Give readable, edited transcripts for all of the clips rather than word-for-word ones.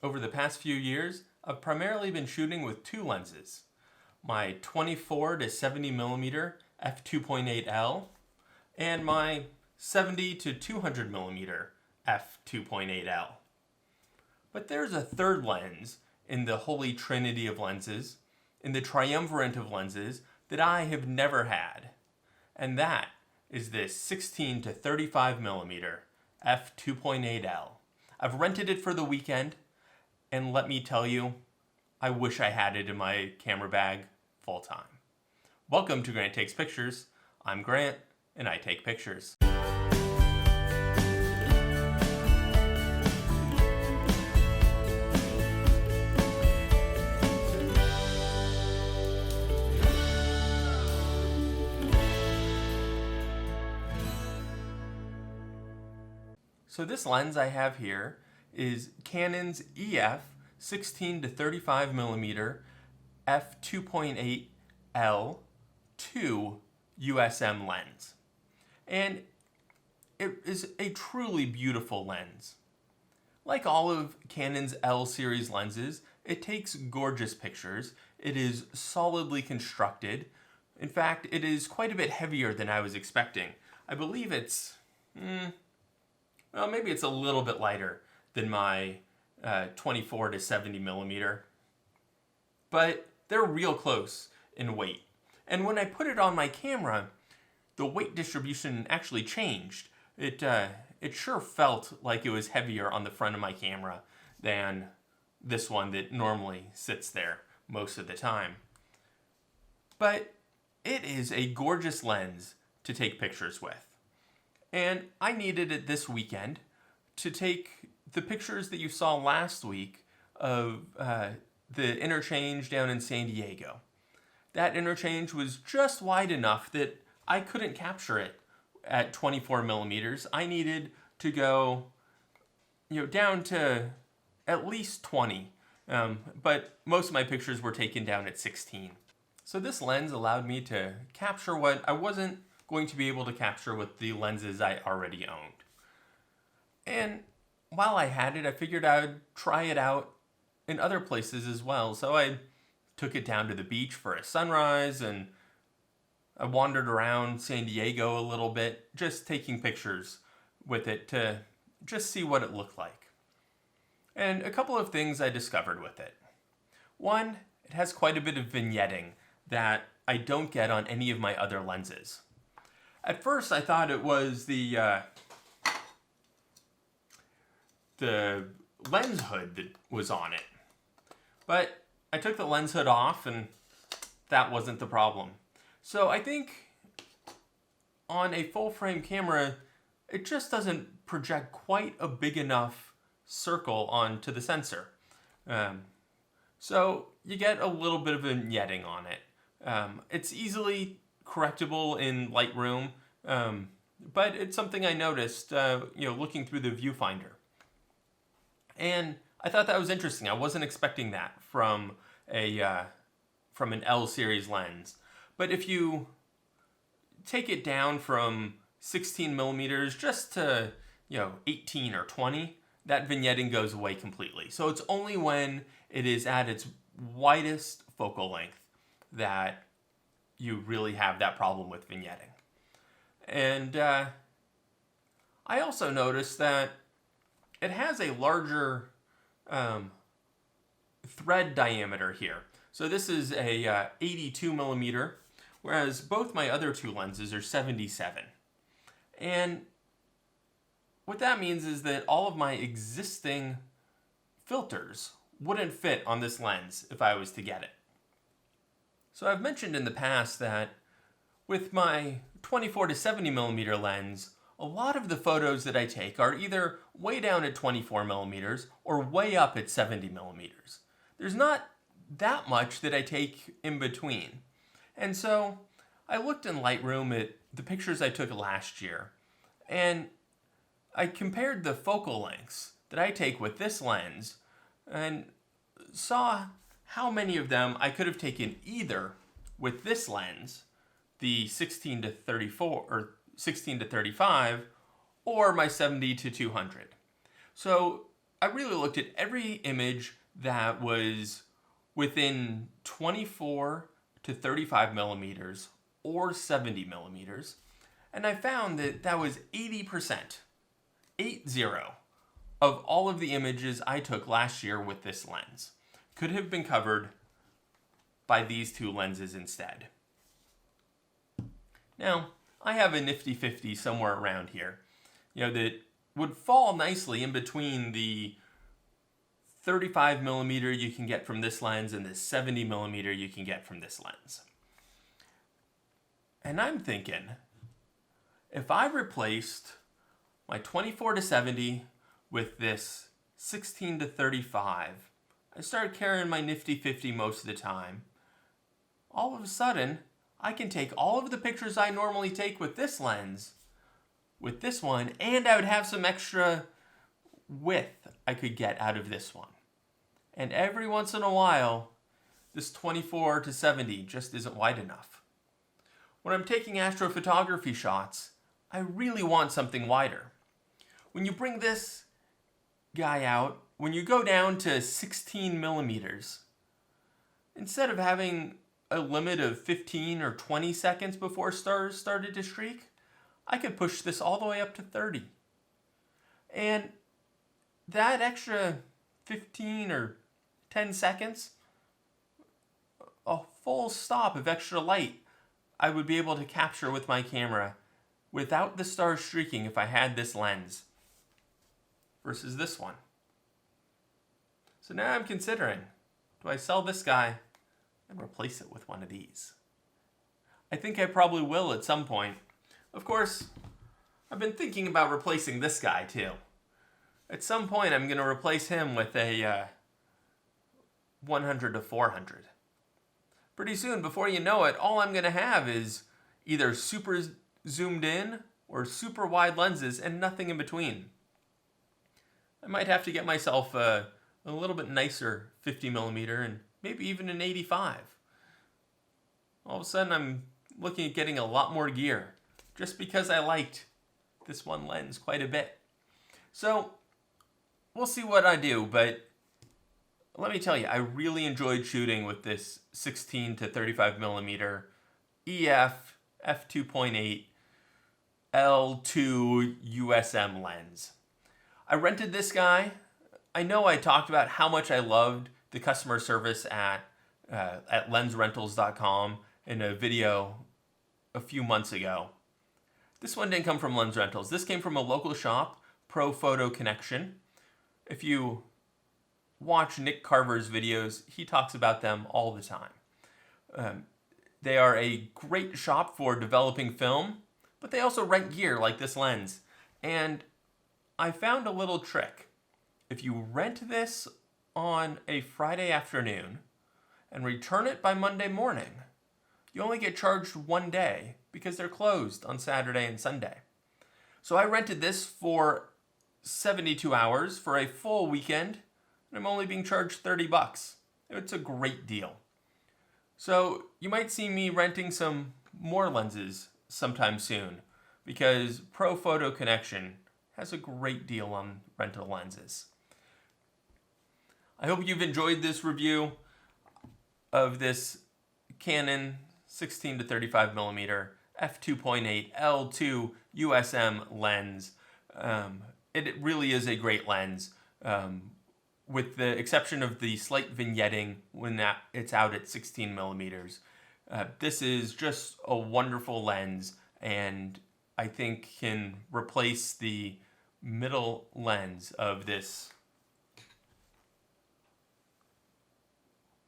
Over the past few years, I've primarily been shooting with two lenses. My 24 to 70mm f2.8L and my 70 to 200mm f2.8L. But there's a third lens in the holy trinity of lenses, in the triumvirate of lenses that I have never had. And that is this 16 to 35mm f2.8L. I've rented it for the weekend, and let me tell you, I wish I had it in my camera bag full time. Welcome to Grant Takes Pictures. I'm Grant, and I take pictures. So this lens I have here is Canon's EF 16 to 35mm f2.8L II USM lens. And it is a truly beautiful lens. Like all of Canon's L series lenses, it takes gorgeous pictures. It is solidly constructed. In fact, it is quite a bit heavier than I was expecting. I believe it's, well, maybe it's a little bit lighter than my 24 to 70mm. But they're real close in weight. And when I put it on my camera, the weight distribution actually changed. It sure felt like it was heavier on the front of my camera than this one that normally sits there most of the time. But it is a gorgeous lens to take pictures with. And I needed it this weekend to take the pictures that you saw last week of the interchange down in San Diego. That interchange was just wide enough that I couldn't capture it at 24mm. I needed to go, down to at least 20. But most of my pictures were taken down at 16. So this lens allowed me to capture what I wasn't going to be able to capture with the lenses I already owned. And while I had it, I figured I would try it out in other places as well. So I took it down to the beach for a sunrise, and I wandered around San Diego a little bit, just taking pictures with it to just see what it looked like. And a couple of things I discovered with it. One, it has quite a bit of vignetting that I don't get on any of my other lenses. At first, I thought it was the lens hood that was on it. But I took the lens hood off, and that wasn't the problem. So I think on a full-frame camera, it just doesn't project quite a big enough circle onto the sensor. So you get a little bit of vignetting on it. It's easily correctable in Lightroom, but it's something I noticed, looking through the viewfinder. And I thought that was interesting. I wasn't expecting that from an L series lens. But if you take it down from 16mm just to 18 or 20, that vignetting goes away completely. So it's only when it is at its widest focal length that you really have that problem with vignetting. And I also noticed that it has a larger thread diameter here. So this is a 82mm, whereas both my other two lenses are 77. And what that means is that all of my existing filters wouldn't fit on this lens if I was to get it. So I've mentioned in the past that with my 24 to 70mm lens, a lot of the photos that I take are either way down at 24mm or way up at 70mm. There's not that much that I take in between. And so I looked in Lightroom at the pictures I took last year, and I compared the focal lengths that I take with this lens and saw how many of them I could have taken either with this lens, the 16 to 34 or 16 to 35, or my 70 to 200. So I really looked at every image that was within 24 to 35 millimeters or 70 millimeters, and I found that that was 80%, 80, of all of the images I took last year with this lens could have been covered by these two lenses instead. Now, I have a nifty 50 somewhere around here, that would fall nicely in between the 35 millimeter you can get from this lens and the 70 millimeter you can get from this lens. And I'm thinking, if I replaced my 24 to 70 with this 16 to 35, I started carrying my nifty 50 most of the time. All of a sudden, I can take all of the pictures I normally take with this lens, with this one, and I would have some extra width I could get out of this one. And every once in a while, this 24 to 70 just isn't wide enough. When I'm taking astrophotography shots, I really want something wider. When you bring this guy out, when you go down to 16 millimeters, instead of having a limit of 15 or 20 seconds before stars started to streak, I could push this all the way up to 30. And that extra 15 or 10 seconds, a full stop of extra light I would be able to capture with my camera without the stars streaking if I had this lens versus this one. So now I'm considering, do I sell this guy and replace it with one of these? I think I probably will at some point. Of course, I've been thinking about replacing this guy too. At some point, I'm going to replace him with a 100 to 400. Pretty soon, before you know it, all I'm going to have is either super zoomed in or super wide lenses and nothing in between. I might have to get myself a little bit nicer 50 millimeter and maybe even an 85. All of a sudden, I'm looking at getting a lot more gear just because I liked this one lens quite a bit. So we'll see what I do, but let me tell you, I really enjoyed shooting with this 16 to 35 millimeter EF f2.8 L2 USM lens. I rented this guy. I know I talked about how much I loved the customer service at lensrentals.com in a video a few months ago. This one didn't come from Lens Rentals. This came from a local shop, Pro Photo Connection. If you watch Nick Carver's videos, he talks about them all the time. They are a great shop for developing film, but they also rent gear like this lens. And I found a little trick. If you rent this on a Friday afternoon and return it by Monday morning, you only get charged one day because they're closed on Saturday and Sunday. So I rented this for 72 hours for a full weekend, and I'm only being charged $30. It's a great deal. So you might see me renting some more lenses sometime soon because Pro Photo Connection has a great deal on rental lenses. I hope you've enjoyed this review of this Canon 16 to 35 millimeter f2.8 L2 USM lens. It really is a great lens, with the exception of the slight vignetting when it's out at 16 millimeters. This is just a wonderful lens, and I think can replace the middle lens of this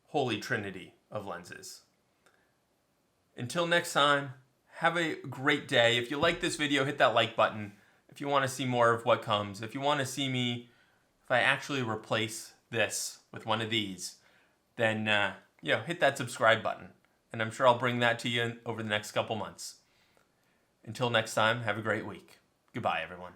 holy trinity of lenses. Until next time, have a great day. If you like this video, hit that like button. If you want to see more of what comes, if you want to see me, if I actually replace this with one of these, then hit that subscribe button. And I'm sure I'll bring that to you over the next couple months. Until next time, have a great week. Goodbye, everyone.